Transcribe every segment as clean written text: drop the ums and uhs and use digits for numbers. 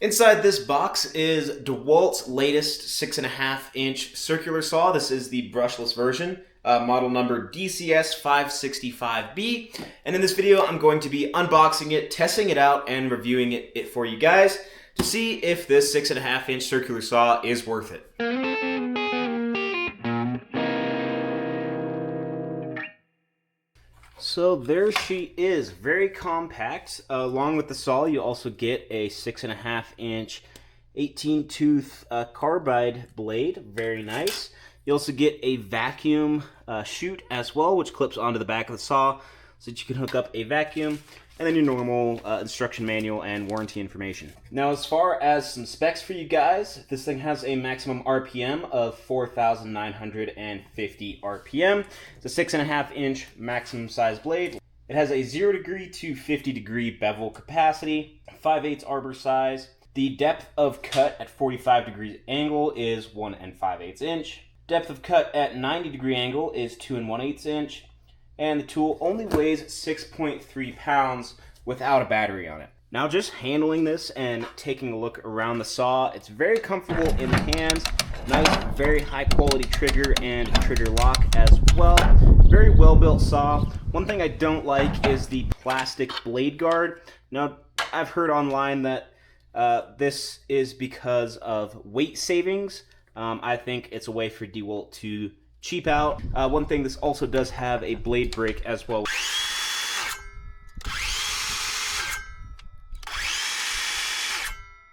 Inside this box is DeWALT's latest 6.5-inch circular saw. This is the brushless version, model number DCS565V. And in this video, I'm going to be unboxing it, testing it out, and reviewing it for you guys to see if this 6.5-inch circular saw is worth it. So there she is, very compact. Along with the saw, you also get a 6.5-inch 18-tooth carbide blade, very nice. You also get a vacuum chute as well, which clips onto the back of the saw so that you can hook up a vacuum, and then your normal instruction manual and warranty information. Now, as far as some specs for you guys, this thing has a maximum RPM of 4,950 RPM. It's a 6.5-inch maximum size blade. It has a 0 degree to 50 degree bevel capacity, 5/8 arbor size. The depth of cut at 45 degrees angle is 1 5/8 inch. Depth of cut at 90 degree angle is 2 1/8 inch. And the tool only weighs 6.3 pounds without a battery on it. Now, just handling this and taking a look around the saw, it's very comfortable in the hands. Nice, very high quality trigger and trigger lock as well. Very well built saw. One thing I don't like is the plastic blade guard. Now, I've heard online that this is because of weight savings. I think it's a way for DeWalt to cheap out. One thing, this also does have a blade brake as well.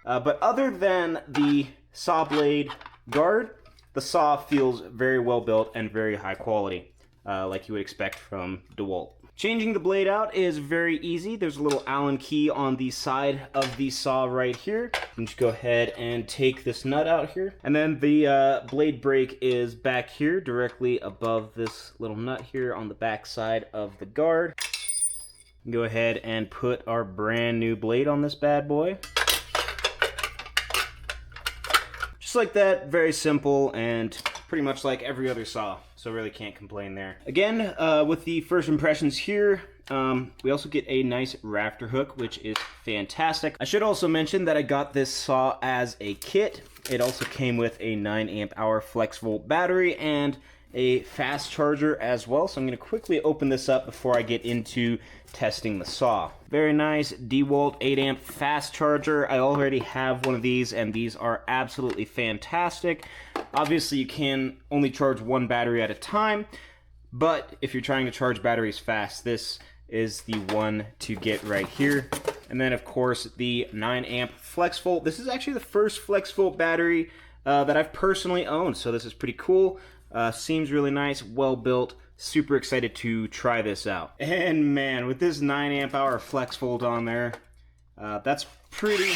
But other than the saw blade guard, the saw feels very well built and very high quality, like you would expect from DeWalt. Changing the blade out is very easy. There's a little Allen key on the side of the saw right here. You can just go ahead and take this nut out here. And then the blade brake is back here, directly above this little nut here on the back side of the guard. Go ahead and put our brand new blade on this bad boy. Just like that, very simple and pretty much like every other saw, so really can't complain there. Again, with the first impressions here, we also get a nice rafter hook, which is fantastic. I should also mention that I got this saw as a kit. It also came with a 9 amp-hour flex volt battery and a fast charger as well, so I'm going to quickly open this up before I get into testing the saw. Very nice DeWalt 8 amp fast charger. I already have one of these, and these are absolutely fantastic. Obviously, you can only charge one battery at a time, but if you're trying to charge batteries fast, this is the one to get right here. And then, of course, the 9 amp flex volt. This is actually the first flex volt battery that I've personally owned, so this is pretty cool. Seems really nice, well built. Super excited to try this out. And man, with this 9 amp-hour flex volt on there, that's pretty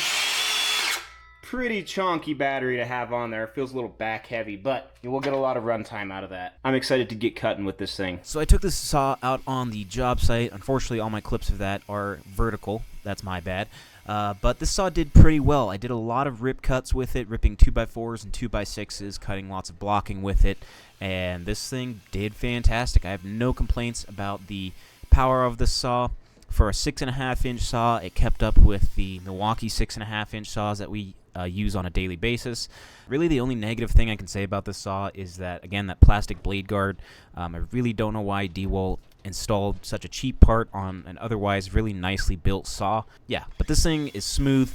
chunky battery to have on there. It feels a little back heavy, but you will get a lot of runtime out of that. I'm excited to get cutting with this thing. So I took this saw out on the job site. Unfortunately, all my clips of that are vertical. That's my bad. But this saw did pretty well. I did a lot of rip cuts with it, ripping 2x4s and 2x6s, cutting lots of blocking with it, and this thing did fantastic. I have no complaints about the power of this saw. For a 6.5-inch saw, it kept up with the Milwaukee 6.5-inch saws that we use on a daily basis. Really, the only negative thing I can say about this saw is that, again, that plastic blade guard. I really don't know why DeWalt installed such a cheap part on an otherwise really nicely built saw. Yeah, but this thing is smooth.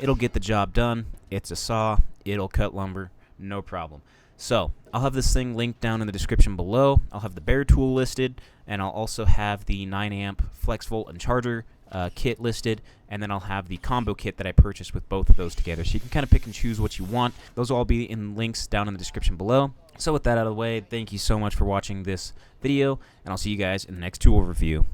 It'll get the job done. It's a saw. It'll cut lumber. No problem. So I'll have this thing linked down in the description below. I'll have the bare tool listed, and I'll also have the 9 amp flex volt and charger kit listed, and then I'll have the combo kit that I purchased with both of those together. So you can kind of pick and choose what you want. Those will all be in links down in the description below. So with that out of the way, thank you so much for watching this video, and I'll see you guys in the next tool review.